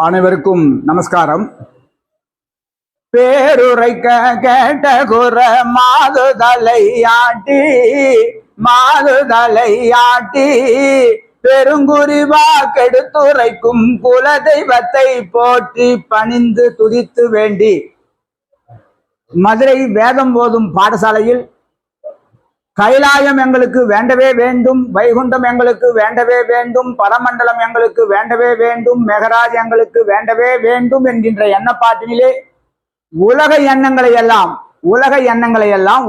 அனைவருக்கும் நமஸ்காரம். பேருரைக்க கேட்ட குற மாதுதலையாட்டி பெருங்குறிவா கெடுத்துரைக்கும் குல தெய்வத்தை போற்றி பணிந்து துதித்து வேண்டி மதுரை வேதம் போதும் பாடசாலையில் கைலாயம் எங்களுக்கு வேண்டவே வேண்டும், வைகுண்டம் எங்களுக்கு வேண்டவே வேண்டும், பரமண்டலம் எங்களுக்கு வேண்டவே வேண்டும், மெகராஜ் எங்களுக்கு வேண்டவே வேண்டும் என்கின்ற எண்ணப்பாட்டினிலே உலக எண்ணங்களை எல்லாம்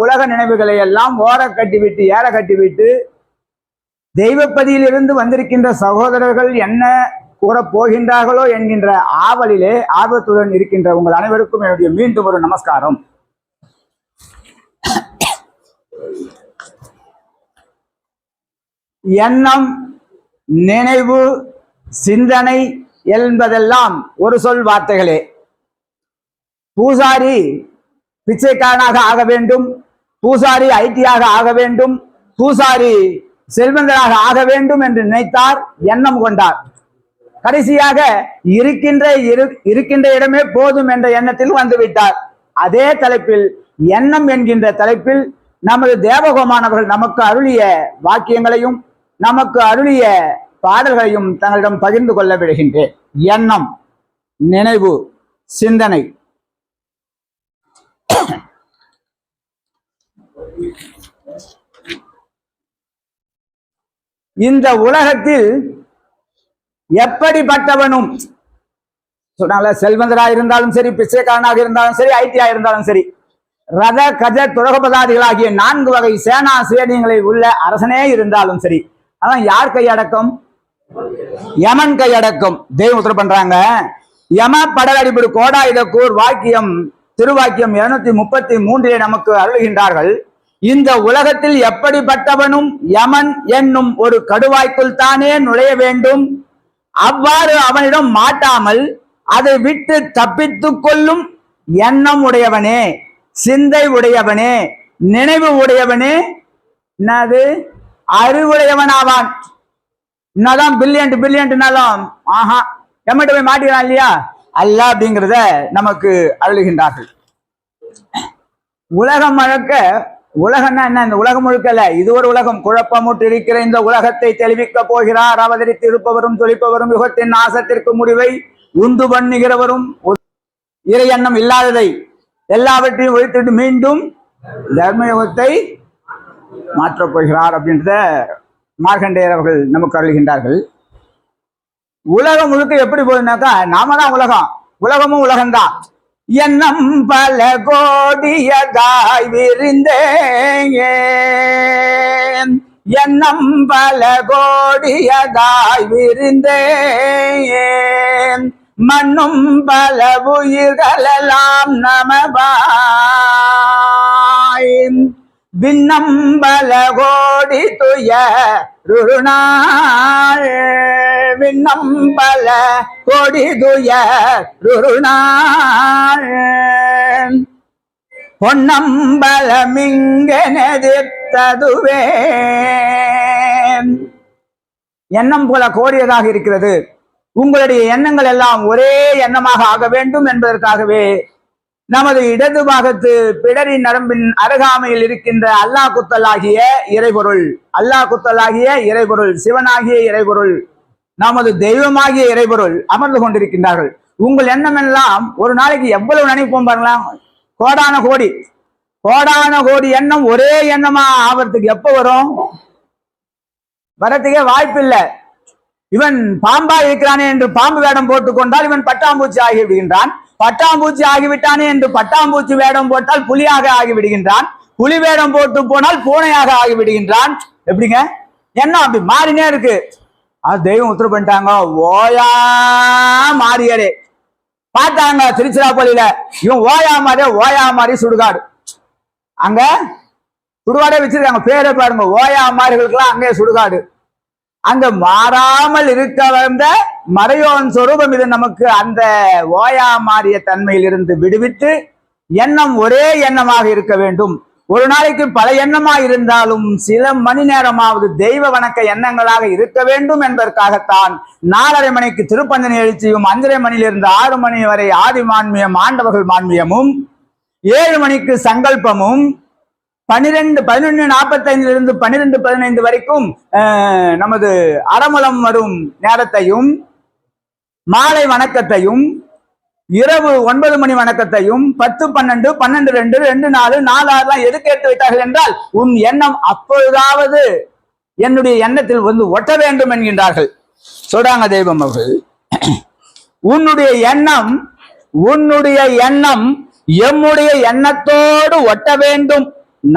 உலக நினைவுகளை எல்லாம் ஓர கட்டிவிட்டு ஏற கட்டிவிட்டு தெய்வப்பதியிலிருந்து வந்திருக்கின்ற சகோதரர்கள் என்ன கூறப் போகின்றார்களோ என்கின்ற ஆவலிலே ஆர்வத்துடன் இருக்கின்ற உங்கள் அனைவருக்கும் என்னுடைய மீண்டும் ஒரு நமஸ்காரம். எண்ணம், நினைவு, சிந்தனை என்பதெல்லாம் ஒரு சொல் வார்த்தைகளே. பூசாரி பிச்சைக்காரனாக ஆக வேண்டும், பூசாரி ஐடியாக ஆக வேண்டும், பூசாரி செல்வந்தராக ஆக வேண்டும் என்று நினைத்தார், எண்ணம் கொண்டார். கடைசியாக இருக்கின்ற இடமே போதும் என்ற எண்ணத்தில் வந்துவிட்டார். அதே தலைப்பில் எண்ணம் என்கின்ற தலைப்பில் நமது தேவகோமானவர்கள் நமக்கு அருளிய வாக்கியங்களையும் நமக்கு அருளிய பாடல்களையும் தங்களிடம் பகிர்ந்து கொள்ள விடுகின்றேன். எண்ணம், நினைவு, சிந்தனை. இந்த உலகத்தில் எப்படிப்பட்டவனும் சொன்னால, செல்வந்தராக இருந்தாலும் சரி, பிச்சைக்காரனாக இருந்தாலும் சரி, ஐடியா இருந்தாலும் சரி, ரத கஜ துரகபதாதிகளாகிய 4 வகை சேனா சேனியங்களில் உள்ள அரசனே இருந்தாலும் சரி, அதான் யார் கையடக்கம்? யமன் கையடக்கம். தெய்வம் உத்தரவு பண்றாங்க. யம படலடிபடு கோடாயுதக்கூர் வாக்கியம் திருவாக்கியம் 233 நமக்கு அருளுகின்றார்கள். இந்த உலகத்தில் எப்படிப்பட்டவனும் யமன் என்னும் ஒரு கடுவாய்க்குள் தானே நுழைய வேண்டும். அவ்வாறு அவனிடம் மாட்டாமல் அதை விட்டு தப்பித்துக் கொள்ளும் எண்ணம் உடையவனே, சிந்தை உடையவனே, நினைவு உடையவனே என்னது அறிவுடையவனாவான். என்னதான் பில்லியன்ட்னாலும் எம்மட்ட போய் மாட்டிக்கிறான் இல்லையா, அல்ல அப்படிங்கிறத நமக்கு அருளுகின்றார்கள். உலகம் முழுக்க, உலகம்னா என்ன? இந்த உலகம் முழுக்கல, இது ஒரு உலகம். குழப்பமுற்று இருக்கிற இந்த உலகத்தை தெளிவிக்க போகிறார் அவதரித்து இருப்பவரும் தொழிப்பவரும் யுகத்தின் நாசத்திற்கு முடிவை உண்டு பண்ணுகிறவரும் இறை எண்ணம் இல்லாததை எல்லாவற்றையும் ஒழித்துட்டு மீண்டும் தர்மயுகத்தை மாற்றப் போகிறார் அப்படின்றத மார்க்கண்டேயர் அவர்கள் நமக்கு அருள்கின்றார்கள். உலகம் முழுக்க எப்படி போகுதுனாக்கா, நாம தான் உலகம், உலகமும் உலகம்தான். எண்ணம் பல கோடியதாய் விரிந்தேன், எண்ணம் பல கோடியதாய் விரிந்தேன், மண்ணும் பல உயிர்களெல்லாம் நமவாய், விண்ணம் பல கோடி துயருணாள், விண்ணம் பல கோடி துயருணாள், பொன்னம்பலமிங்கெனதிர்த்ததுவே. எண்ணம் போல கோடியதாக இருக்கிறது. உங்களுடைய எண்ணங்கள் எல்லாம் ஒரே எண்ணமாக ஆக வேண்டும் என்பதற்காகவே நமது இடது பாகத்து பிடரி நரம்பின் அருகாமையில் இருக்கின்ற அல்லாஹ் குத்தலாகிய இறைபொருள், அல்லாஹ் குத்தலாகிய இறைபொருள், சிவனாகிய இறைபொருள், நமது தெய்வமாகிய இறைபொருள் அமர்ந்து கொண்டிருக்கின்றார்கள். உங்கள் எண்ணம் எல்லாம் ஒரு நாளைக்கு எவ்வளவு நினைப்போம் பாருங்களா, கோடான கோடி எண்ணம் ஒரே எண்ணமா ஆவறதுக்கு எப்ப வரும்? வரத்துக்கே வாய்ப்பில்லை. இவன் பாம்பா இருக்கிறானே என்று பாம்பு வேடம் போட்டுக் கொண்டால் இவன் பட்டாம்பூச்சி ஆகிவிடுகின்றான், பட்டாம்பூச்சி ஆகிவிட்டானே என்று பட்டாம்பூச்சி வேடம் போட்டால் புலியாக ஆகிவிடுகின்றான், புலி வேடம் போட்டு போனால் பூனையாக ஆகிவிடுகின்றான். எப்படிங்க? என்ன அப்படி மாறினே இருக்கு. அது தெய்வம் உத்தரவு பண்ணிட்டாங்க, ஓயா மாறியரே. பார்த்தாங்க திருச்சிராப்பள்ளியில, இவன் ஓயா மாறி சுடுகாடு, அங்க சுடுகாடே வச்சிருக்காங்க, பேரை பாருங்க, ஓயா மாறிகளுக்கெல்லாம் அங்கே சுடுகாடு. அங்க மாறாமல் இருக்க வந்த மறையோன் சொரூபம் இது. நமக்கு அந்த ஓயா மாறிய தன்மையில் இருந்து விடுவித்து எண்ணம் ஒரே எண்ணமாக இருக்க வேண்டும். ஒரு நாளைக்கு பல எண்ணமா இருந்தாலும் சில மணி நேரமாவது தெய்வ வணக்க எண்ணங்களாக இருக்க வேண்டும் என்பதற்காகத்தான் 4:30 மணிக்கு திருப்பந்தனை எழுச்சியும் 5:30 மணியிலிருந்து 6 மணி வரை ஆதி மான்மியம் ஆண்டவர்கள் மான்மியமும் 7 மணிக்கு சங்கல்பமும் 11:45 12:15 வரைக்கும் நமது அறமலம் வரும் நேரத்தையும் மாலை வணக்கத்தையும் இரவு 9 மணி வணக்கத்தையும் 10, 12, 12, 2, 2, 4, 4, 6 எதுக்கு எடுத்து வைத்தார்கள் என்றால் உன் எண்ணம் அப்பொழுதாவது என்னுடைய எண்ணத்தில் வந்து ஒட்ட வேண்டும் என்கின்றார்கள். சொல்றாங்க தெய்வம் அவர்கள், உன்னுடைய எண்ணம் எம்முடைய எண்ணத்தோடு ஒட்ட வேண்டும்.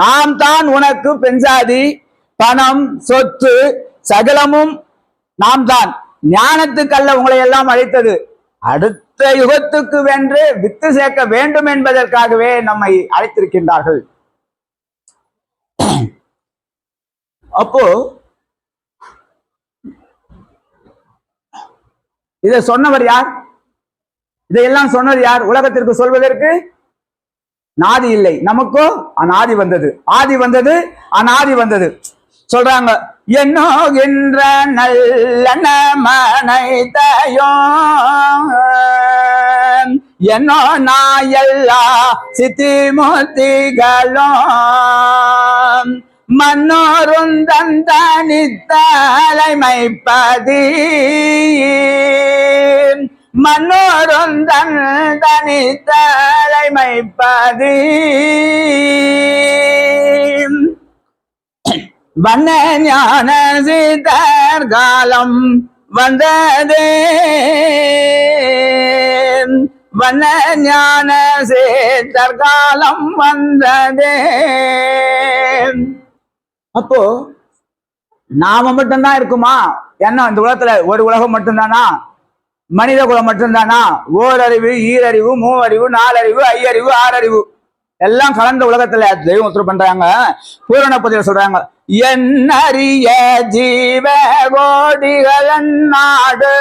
நாம் தான் உனக்கு பெண்சாதி பணம் சொத்து சகலமும் நாம் தான். ஞானத்துக்கல்ல உங்களை எல்லாம் அழைத்தது, அடுத்த யுகத்துக்கு வென்று வித்து சேர்க்க வேண்டும் என்பதற்காகவே நம்மை அழைத்திருக்கின்றார்கள். அப்போ இதை சொன்னவர் யார்? இதையெல்லாம் சொன்னது யார்? உலகத்திற்கு சொல்வதற்கு நாதி இல்லை, நமக்கோ அநாதி வந்தது. ஆதி வந்தது அநாதி வந்தது. சொல்றாங்க, என்னோகின்ற நல்ல மனைத்தையோ என்னோ நாயல்லா சித்திமுத்திகளும் மன்னோருந்தனித்தலைமைப்பதி மன்னோருந்தனித்தலைமைப்பதி வண்ண ஞான சீதர் காலம் வந்ததே, வண்ண ஞான சீதர் காலம் வந்ததே. அப்போ நாம மட்டும்தான் இருக்குமா? என்ன இந்த உலகத்துல ஒரு உலகம் மட்டும்தானா? மனித குலம் மட்டும்தானா? ஓரறிவு, ஈரறிவு, மூவறிவு, 4 அறிவு, 5 அறிவு, 6 அறிவு எல்லாம் கலந்த உலகத்துல தெய்வம் உத்தரவு பண்றாங்க. பூரண பதில சொல்றாங்க, என்னறிய ஜீவ கோடிகள் நாடு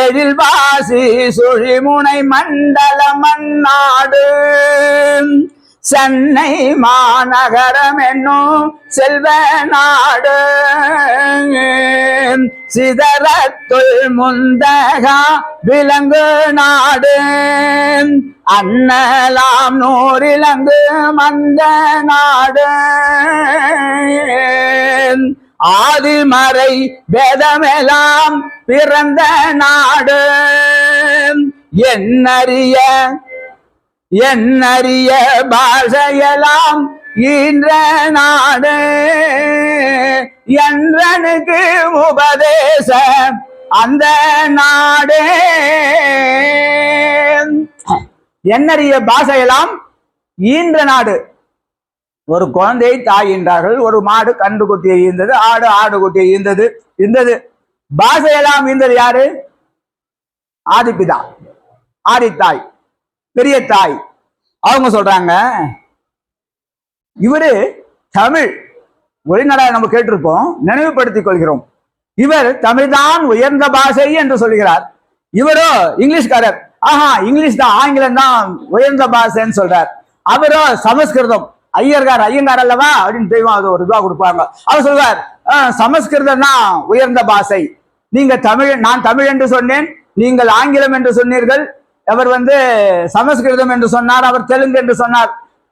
எழில் வாசி சுழிமுனை மண்டல மண்ணாடு சென்னை மாநகரம் என்னும் செல்வ நாடு சிதறத்துள் முந்தகா விலங்கு நாடு அன்னலாம் 100 இலங்கு மந்த நாடு ஆதிமறை வேதமெல்லாம் பிறந்த நாடு என்னறிய பாஷையெல்லாம் ஈன்ற நாடு என்றனுக்கு உபதேச அந்த நாடு. என்னறிய பாஷையெல்லாம் ஈன்ற நாடு. ஒரு குழந்தையை தாய் ஈன்றார்கள், ஒரு மாடு கன்று குட்டியை ஈந்தது, ஆடு ஆடு குட்டியை ஈந்தது. பாஷையெல்லாம் ஈந்தது யாரு? ஆதிபிதா, ஆதித்தாய், பெரிய தாய். அவங்க சொல்றாங்க, இவரு தமிழ் ஒளிநடை நம்ம கேட்டிருப்போம், நினைவுபடுத்திக் கொள்கிறோம். இவர் தமிழ்தான் உயர்ந்த பாஷை என்று சொல்கிறார். இவரோ இங்கிலீஷ்காரர், இங்கிலீஷ் தான், ஆங்கிலம் தான் உயர்ந்த பாஷைன்னு சொல்றார். அவரோ சமஸ்கிருதம், ஐயங்கார் அல்லவா அப்படின்னு தெய்வம் அது ஒரு இதுவா கொடுப்பாங்க. அவர் சொல்வார், சமஸ்கிருதம் தான் உயர்ந்த பாஷை. நீங்க தமிழ், நான் தமிழ் என்று சொன்னேன், நீங்கள் ஆங்கிலம் என்று சொன்னீர்கள். அவர் சமஸ்கிருதம் என்று சொன்னார், அவர் தெலுங்கு என்று சொன்னார்.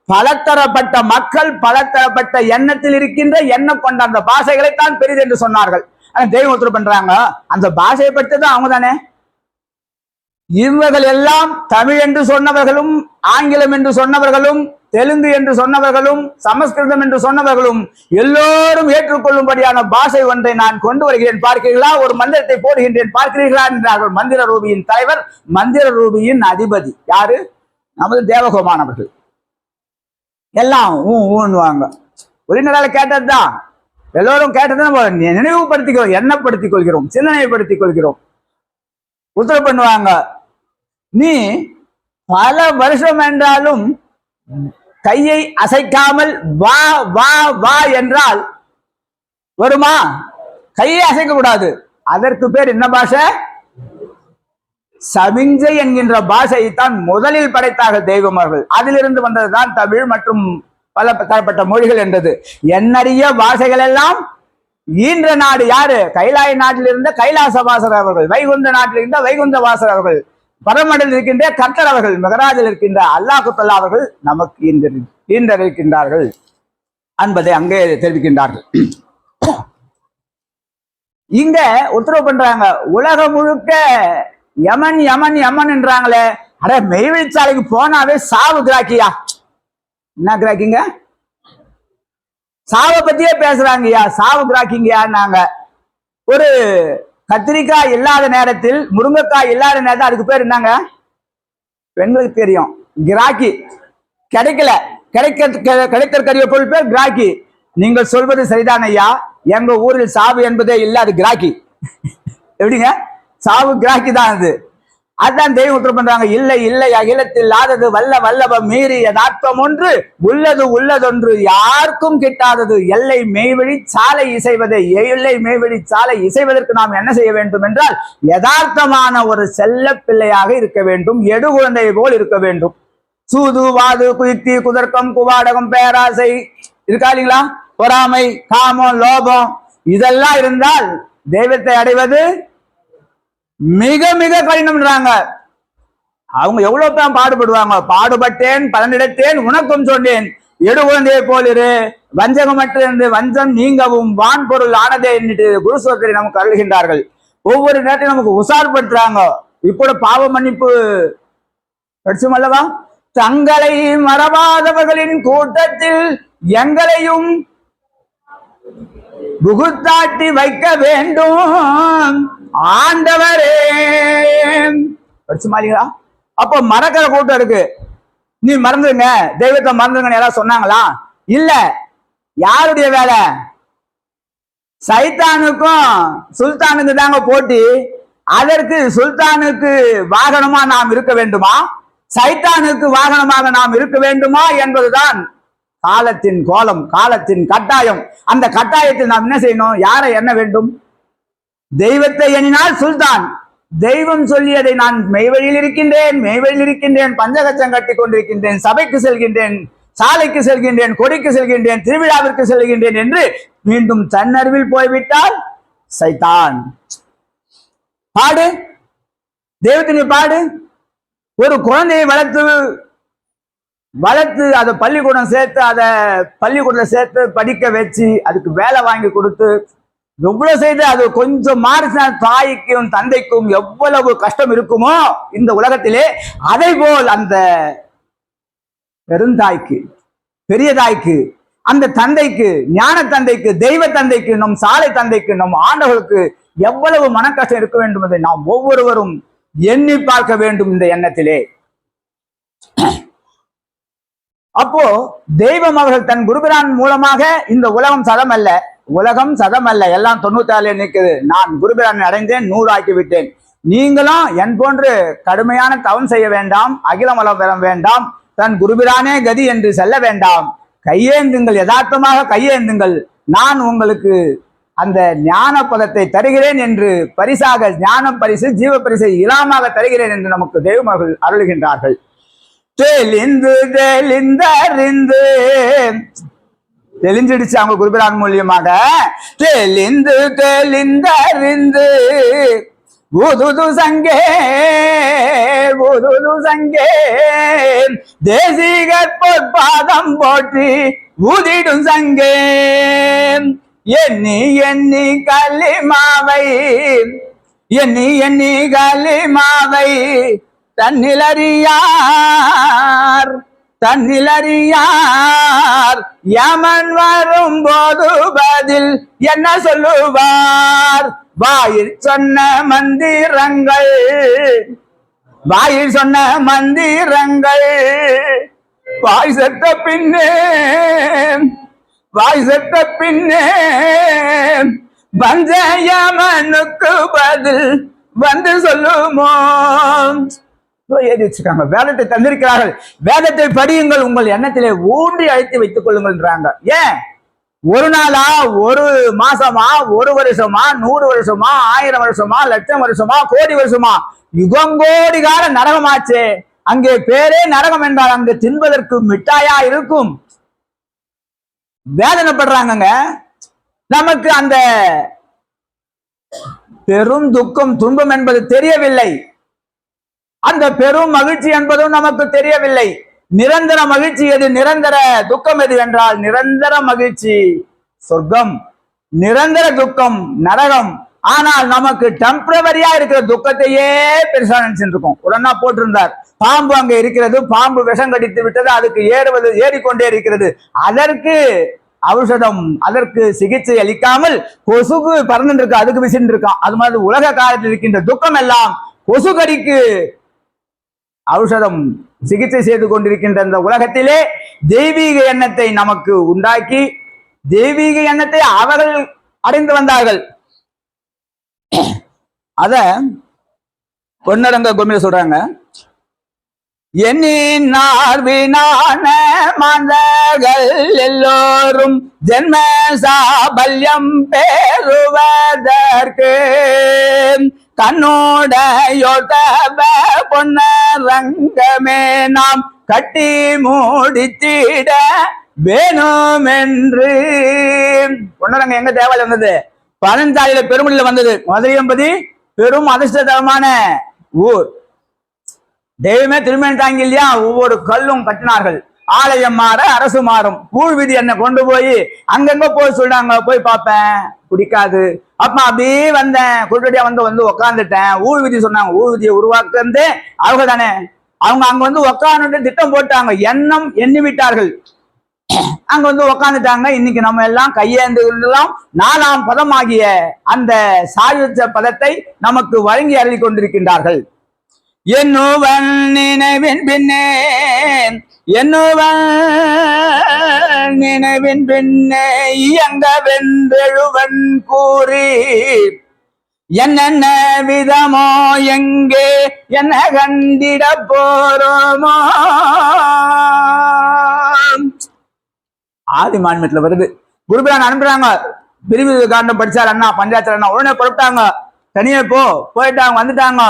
பலதரப்பட்ட மக்கள் பலதரப்பட்ட எண்ணத்தில் இருக்கின்ற எண்ணம் கொண்ட அந்த பாஷைகளைத்தான் பெரிது என்று சொன்னார்கள். தெய்வம் உத்தரவு பண்றாங்க, அந்த பாஷையை பற்றிதான் அவங்க தானே. இவர்கள் எல்லாம் தமிழ் என்று சொன்னவர்களும், ஆங்கிலம் என்று சொன்னவர்களும், தெலுங்கு என்று சொன்னவர்களும், சமஸ்கிருதம் என்று சொன்னவர்களும் எல்லோரும் ஏற்றுக்கொள்ளும்படியான பாஷை ஒன்றை நான் கொண்டு வருகிறேன், பார்க்கிறீர்களா? ஒரு மந்திரத்தை போடுகின்றேன், பார்க்கிறீர்களா என்றார்கள். மந்திர ரூபியின் தலைவர், மந்திர ரூபியின் அதிபதி யாரு? நமது தேவகோமானவர்கள். எல்லாம் ஊன்னுவாங்க. ஒளிநடால கேட்டதுதான், எல்லோரும் கேட்டதுதான். நினைவுபடுத்திக்கிறோம், எண்ணப்படுத்திக் கொள்கிறோம், சிந்தனைப்படுத்திக் கொள்கிறோம். உத்தரவு பண்ணுவாங்க, நீ பல வருஷம் என்றாலும் கையை அசைக்காமல் வா வா வா என்றால் வருமா? கையை அசைக்க கூடாது. அதற்கு பேர் என்ன பாஷை? சமிஞ்சை என்கின்ற பாஷையைத்தான் முதலில் படைத்தார்கள் தெய்வம் அவர்கள். அதிலிருந்து வந்ததுதான் தமிழ் மற்றும் பல தரப்பட்ட மொழிகள் என்றது. எண்ணறிய பாஷைகள் எல்லாம் ஈன்ற நாடு யாரு? கைலாய நாட்டில் இருந்த கைலாசவாசர் அவர்கள், வைகுந்த நாட்டில் இருந்த வைகுந்த வாசர் அவர்கள், பரமடல் இருக்கின்ற கர்த்தர் அவர்கள், மெகராஜில் இருக்கின்ற அல்லாஹு தஆலா அவர்கள் நமக்கு ஈன்றறிவிக்கின்றார்கள் என்பதை அங்கே தெரிவிக்கின்றார்கள். இங்க உத்தரவு பண்றாங்க, உலகம் முழுக்க யமன் யமன் யமன் என்றாங்களே. அட, மெய்வெளிச்சாலைக்கு போனாவே சாவு கிராக்கியா. என்ன கிராக்கிங்க? சாவை பத்தியே பேசுறாங்கய்யா, சாவு கிராக்கிங்கயா. நாங்க ஒரு கத்திரிக்காய் இல்லாத நேரத்தில், முருங்கைக்காய் இல்லாத நேரத்தில் அதுக்கு பேர் என்னங்க? பெண்களுக்கு தெரியும், கிராக்கி. கிடைக்கல, கிடைக்கக்கூடிய பொருள் பேர் கிராக்கி. நீங்கள் சொல்வது சரிதான் ஐயா, எங்க ஊரில் சாவு என்பதே இல்லை, அது கிராக்கி. எப்படிங்க? சாவு கிராக்கி தான் அது. அதான் தெய்வம் உத்தரவு பண்றாங்க, இல்லை இல்லை அகிலத்தில் ஆதது வல்ல வல்லபம் மீறிய நாட்பம் ஒன்று உள்ளது உள்ளதொன்று யாருக்கும் கிட்டாதது எல்லை மெய்வழி சாலை இசைவதை. எல்லை மெய்வழி சாலை இசைவதற்கு நாம் என்ன செய்ய வேண்டும் என்றால், யதார்த்தமான ஒரு செல்ல பிள்ளையாக இருக்க வேண்டும், எடு குழந்தை போல் இருக்க வேண்டும். சூது வாது குயுக்தி குதர்க்கம் குவாடகம் பேராசை இருக்கா இல்லைங்களா? பொறாமை காமம் லோபம் இதெல்லாம் இருந்தால் தெய்வத்தை அடைவது மிக மிக கடினம்ன்றாங்க. அவங்க எவ்வளவு தான் பாடுபடுவாங்க. பாடுபட்டேன் பலனிடத்தேன் உனக்கும் சொன்னேன், எடு குழந்தையை போலிரு வஞ்சகமற்ற இருந்து வஞ்சம் நீங்கவும் வான் பொருள் ஆனதே என்று குருசோதரி நமக்கு அருள்கின்றார்கள். ஒவ்வொரு நேரத்தையும் நமக்கு உசார்படுத்துறாங்க. இப்போது பாவ மன்னிப்பு படிச்சும் அல்லவா? தங்களை மறவாதவர்களின் கூட்டத்தில் எங்களையும் புகுத்தாட்டி வைக்க வேண்டும் ஆண்டவரே. படிச்சுமாலிங்களா? அப்போ மறக்கிற கூட்டம் இருக்கு. நீ மறந்துருங்க, தெய்வத்தை மறந்துருங்க யாராவது சொன்னாங்களா? இல்ல. யாருடைய வேலை? சைத்தானுக்கும் சுல்தானுக்கு தாங்க போட்டி. அதற்கு சுல்தானுக்கு வாகனமா நாம் இருக்க வேண்டுமா, சைத்தானுக்கு வாகனமாக நாம் இருக்க வேண்டுமா என்பதுதான் காலத்தின் கோலம், காலத்தின் கட்டாயம். அந்த கட்டாயத்தில் நாம் என்ன செய்யணும்? யாரை எண்ண வேண்டும்? தெய்வத்தை எண்ணினால் சுல்தான். தெய்வம் சொல்லியதை நான் மெய்வழியில் இருக்கின்றேன், மெய்வழியில் இருக்கின்றேன், பஞ்சகச்சம் கட்டி கொண்டிருக்கின்றேன், சபைக்கு செல்கின்றேன், சாலைக்கு செல்கின்றேன், கொடிக்கு செல்கின்றேன், திருவிழாவிற்கு செல்கின்றேன் என்று மீண்டும் தன்னறிவில் போய்விட்டால் சைத்தான். பாடு தெய்வத்தினை பாடு. ஒரு குழந்தையை வளர்த்து அதை பள்ளிக்கூடம் சேர்த்து, அதை பள்ளிக்கூடத்தில் சேர்த்து படிக்க வச்சு அதுக்கு வேலை வாங்கி கொடுத்து எவ்வளவு செய்து அது கொஞ்சம் மாறினா தாய்க்கும் தந்தைக்கும் எவ்வளவு கஷ்டம் இருக்குமோ இந்த உலகத்திலே, அதை போல் அந்த பெருந்தாய்க்கு, பெரிய தாய்க்கு, அந்த தந்தைக்கு, ஞான தந்தைக்கு, தெய்வ தந்தைக்கு, நம் சாலை தந்தைக்கு, நம் ஆண்டவர்களுக்கு எவ்வளவு மன கஷ்டம் இருக்க வேண்டும் என்பதை நாம் ஒவ்வொருவரும் எண்ணி பார்க்க வேண்டும் இந்த எண்ணத்திலே. அப்போ தெய்வம் அவர்கள் தன் குருபிரான் மூலமாக இந்த உலகம் சதம் அல்ல, உலகம் சதம் அல்ல, எல்லாம் 96 நிற்குது. நான் குருபிரான் அடைந்தேன், 100 ஆக்கி விட்டேன். நீங்களும் என் போன்று கடுமையான தவம் செய்ய வேண்டாம், அகிலமலம் பெற வேண்டாம், தன் குருபிரானே கதி என்று செல்ல வேண்டாம். கையேந்துங்கள், யதார்த்தமாக கையேந்துங்கள். நான் உங்களுக்கு அந்த ஞான பதத்தை தருகிறேன் என்று பரிசாக, ஞான பரிசு ஜீவ பரிசை இலாமாக தருகிறேன் என்று நமக்கு தெய்வம் அவர்கள் அருள்கின்றார்கள். தெளிந்து தெளிந்தறிந்து, தெளிஞ்சிடுச்சு அவங்க குருபிரான் மூலியமாக. தெளிந்து தெளிந்தறிந்து ஊதுது சங்கே ஊதுது சங்கே தேசிகர் பொற்பாதம் போற்றி ஊதிடும் சங்கே எண்ணி எண்ணி களிமாவை எண்ணி எண்ணி களிமாவை தன்னிலறியார் தன்னிலறியார் யமன் வரும் போது பதில் என்ன சொல்லுவார்? வாயில் சொன்ன மந்திரங்கள், வாயில் சொன்ன மந்திரங்கள் வாய் செத்த பின்னே, வாய் செத்த பின்னே வஞ்சயமனுக்கு பதில் வந்து சொல்லுமோ? ஏறி வச்சிருக்காங்க, வேதத்தை தந்திருக்கிறார்கள். வேதத்தை படியுங்கள், உங்கள் எண்ணத்திலே ஊன்றி அழைத்து வைத்துக் கொள்ளுங்கள்ன்றாங்க. ஏன்? ஒரு நாளா, ஒரு மாசமா, ஒரு வருஷமா, 100 வருஷமா, 1000 வருஷமா, லட்சம் வருஷமா, கோடி வருஷமா, யுகங்கோடி கால நரகமாச்சே. அங்கே பேரே நரகம் என்றால் அங்கு தின்பதற்கு மிட்டாயா இருக்கும். வேதனைப்படுறாங்க. நமக்கு அந்த பெரும் துக்கம் துன்பம் என்பது தெரியவில்லை. அந்த பெரும் மகிழ்ச்சி என்பதும் நமக்கு தெரியவில்லை. நிரந்தர மகிழ்ச்சி எது, நிரந்தர துக்கம் எது என்றால் நிரந்தர மகிழ்ச்சி சொர்க்கம், நிரந்தர துக்கம் நரகம். ஆனால் நமக்கு டெம்பரவரியா இருக்கிற துக்கத்தையே பெருசா நினைச்சுட்டு இருக்கோம். ஒரு அண்ணா போட்டிருந்தார், பாம்பு அங்க இருக்கிறது, பாம்பு விஷம் கடித்து விட்டது, அதுக்கு ஏறிக்கொண்டே இருக்கிறது. அதற்கு ஔஷதம், அதற்கு சிகிச்சை அளிக்காமல் கொசுக்கு பறந்து இருக்கு, அதுக்கு விசிட்டு இருக்கான். அது மாதிரி உலக காலத்தில் இருக்கின்ற துக்கம் எல்லாம் கொசு கடிக்கு ஔஷதம் சிகிச்சை செய்து கொண்டிருக்கின்ற இந்த உலகத்திலே தெய்வீக எண்ணத்தை நமக்கு உண்டாக்கி தெய்வீக எண்ணத்தை அவர்கள் அடைந்து வந்தார்கள். அத பொன்னரங்க கோமில சொல்றாங்க, எண்ணினார் வீணான மாந்தர்கள் எல்லோரும் ஜென்ம சாபல்யம் பெறுவதற்கு கண்ணோடையோட்டவ பொன்னரங்கமே நாம் கட்டி மூடித்திட வேணும் என்று. பொன்னரங்கம் எங்க தேவாலயம் வந்தது? பழஞ்சாலையில பெருமொழியில வந்தது. மதுரை என்பது பெரும் அதிர்ஷ்டதரமான ஊர். தெய்வமே திருமணம் தாங்கி இல்லையா, ஒவ்வொரு கல்லும் கட்டினார்கள். ஆலயம் மாற அரசு மாறும். ஊழ் விதி என்ன கொண்டு போய் அங்கங்க போய் சொல்றாங்க, போய் பார்ப்பேன், பிடிக்காது. அப்ப அப்படியே வந்தேன், குருடியா வந்து உக்காந்துட்டேன். ஊழ் விதி சொன்னாங்க, ஊழ் விதியை உருவாக்குறது அவங்க தானே. அவங்க அங்க வந்து உக்காந்துட்டு திட்டம் போட்டாங்க, எண்ணம் எண்ணி விட்டார்கள், அங்க வந்து உக்காந்துட்டாங்க. இன்னைக்கு நம்ம எல்லாம் கையேந்துலாம் 4ஆம் பதமாகிய அந்த சாயுச்ச பதத்தை நமக்கு வழங்கி அருளி கொண்டிருக்கின்றார்கள். என்னுவன் நினைவின் பின்னே, என்னுவன் நினைவின் பின்னே இயங்க வென்றெழுவன் கூறி என்னென்ன விதமோ எங்கே என்ன கண்டிட போறோமோ. ஆதி மாநிலத்துல வருது. குருபிரான் அனுப்புறாங்க, பிரிவு காண்டம் படிச்சார் அண்ணா, பஞ்சாயத்து அண்ணா. உடனே புறப்பட்டாங்க, தனியே போயிட்டாங்க, வந்துட்டாங்க.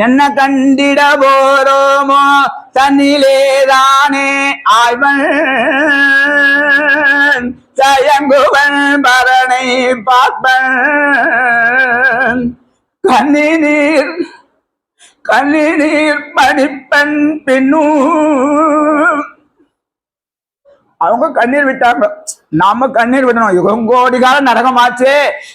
என்ன கண்டிட போறோமோ தன்னிலேதானே ஆய்வன் தயங்குவன் பரனை பார்ப்பன் கண்ணீர் படிப்பன் பின்னும். அவங்க கண்ணீர் விட்டாங்க, நாம கண்ணீர் விடணும். யுகங்கோடி கால நரகமாச்சு.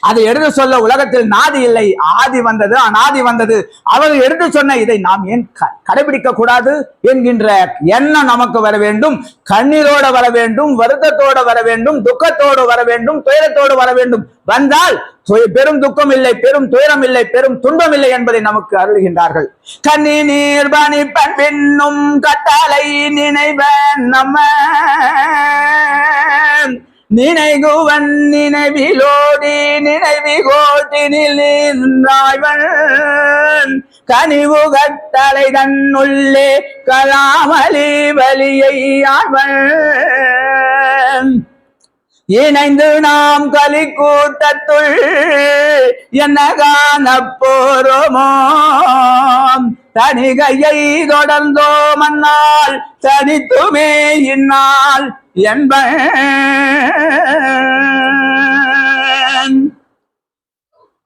அதை எடுத்து சொல்ல உலகத்தில் நாதி இல்லை. ஆதி வந்தது, அநாதி வந்தது. அவர்கள் எடுத்து சொன்ன இதை நாம் ஏன் கடைபிடிக்க கூடாது என்கின்ற எண்ணம் நமக்கு வர வேண்டும். கண்ணீரோட வர வேண்டும், வருத்தத்தோட வர வேண்டும், துக்கத்தோடு வர வேண்டும், துயரத்தோடு வர வேண்டும். வந்தால் பெரும் துக்கம் இல்லை, பெரும் துயரம் இல்லை, பெரும் துன்பம் இல்லை என்பதை நமக்கு அருள்கின்றார்கள். கண்ணீர் பணிப்பன் பின்னும் கட்டளை நினைவன் நம்ம நினைகுவன் நினைவிலோடி நினைவி கோட்டினில் நின்றாய்வன் கனிவு கட்டளை தன்னுள்ளே கலாமலி வலியை ஆழ்வன். இணைந்து நாம் கலி கூட்டத்துள் என்ன காண போறோமோ தனிகையை தொடர்ந்தோ மன்னால் தனித்துமே இந்நாள் என்பன்.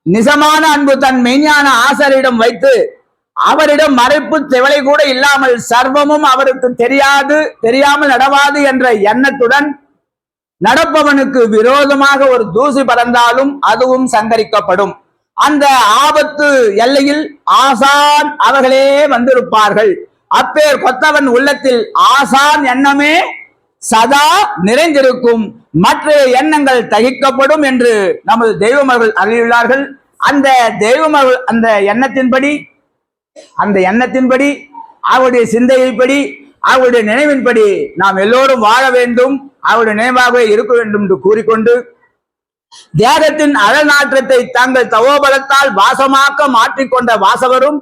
நிஜமான அன்பு தன் மெய்ஞான ஆசாரியிடம் வைத்து அவரிடம் மறைப்பு செவலை கூட இல்லாமல் சர்வமும் அவருக்கு தெரியாமல் நடவாது என்ற எண்ணத்துடன் நடப்பவனுக்கு விரோதமாக ஒரு தூசி பறந்தாலும் அதுவும் சங்கரிக்கப்படும். அந்த ஆபத்து எல்லையில் ஆசான் அவர்களே வந்திருப்பார்கள். அப்பேர் கொத்தவன் உள்ளத்தில் ஆசான் எண்ணமே சதா நிறைந்திருக்கும். மற்ற எண்ணங்கள் தகிக்கப்படும் என்று நமது தெய்வமர்கள் அருளியுள்ளார்கள். அந்த தெய்வமர்கள் அந்த எண்ணத்தின்படி அவருடைய சிந்தையைப்படி அவருடைய நினைவின்படி நாம் எல்லோரும் வாழ வேண்டும், அவருடைய நினைவாகவே இருக்க வேண்டும் என்று கூறிக்கொண்டு தேகத்தின் அழநாற்றத்தை தங்கள் தவோபலத்தால் வாசமாக்க மாற்றிக்கொண்ட வாசகரும்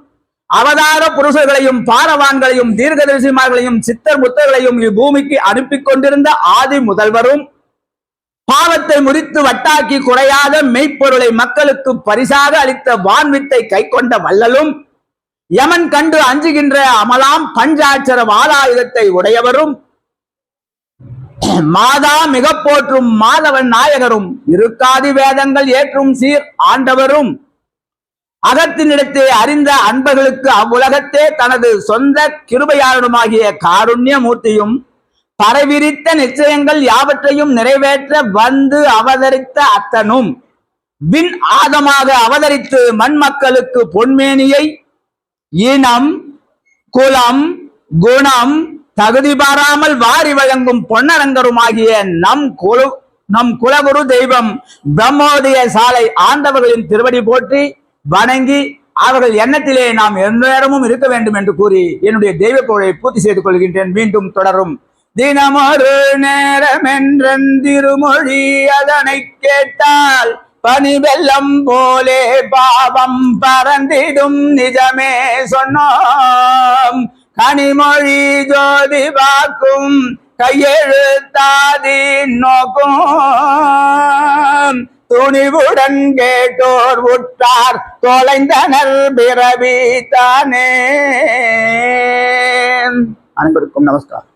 அவதார புருஷர்களையும் பாரவான்களையும் தீர்க்கதரிசிமார்களையும் சித்தர் முத்தர்களையும் இப்பூமிக்கு அனுப்பி கொண்டிருந்த ஆதி முதல்வரும் பாவத்தை முறித்து வட்டாக்கி குறையாத மெய்ப்பொருளை மக்களுக்கு பரிசாக அளித்த வான்வித்தை கை கொண்ட வள்ளலும், யமன் கண்டு அஞ்சுகின்ற அமலாம் பஞ்சாட்சர வாளாயுதத்தை உடையவரும், மாதா மிக போற்றும் மாதவன் நாயகரும், இருக்காதி வேதங்கள் ஏற்றும் சீர் ஆண்டவரும், அகத்தினிடத்தே அறிந்த அன்பர்களுக்கு அவ்வுலகத்தே தனது சொந்த கிருபையாளனுமாகிய காருண்ய மூர்த்தியும், பரவிரித்த நிச்சயங்கள் யாவற்றையும் நிறைவேற்ற வந்து அவதரித்த அத்தனும், விண் ஆதமாக அவதரித்து மண்மக்களுக்கு பொன்மேனியை இனம் குலம் குணம் தகுதி பாராமல் வாரி வழங்கும் பொன்னரங்கருமாகிய நம் குலகுரு தெய்வம் பிரம்மோதய சாலை ஆண்டவர்களின் திருவடி போற்றி வணங்கி அவர்கள் எண்ணத்திலே நாம் எந்நேரமும் இருக்க வேண்டும் என்று கூறி என்னுடைய தெய்வ புகழை பூர்த்தி செய்து கொள்கின்றேன். மீண்டும் தொடரும். தினமொரு நேரமென்றன் திருமொழி அதனை கேட்டால் பனி வெள்ளம் போலே பாவம் பறந்திடும் நிஜமே சொன்னோம். கனிமொழி ஜோதி வாக்கும் கையெழுத்தாதி நோக்கும் துணிவுடன் கேட்டோர் உற்றார் தொலைந்தனர் பிறவி தானே. அனைவருக்கும் நமஸ்காரம்.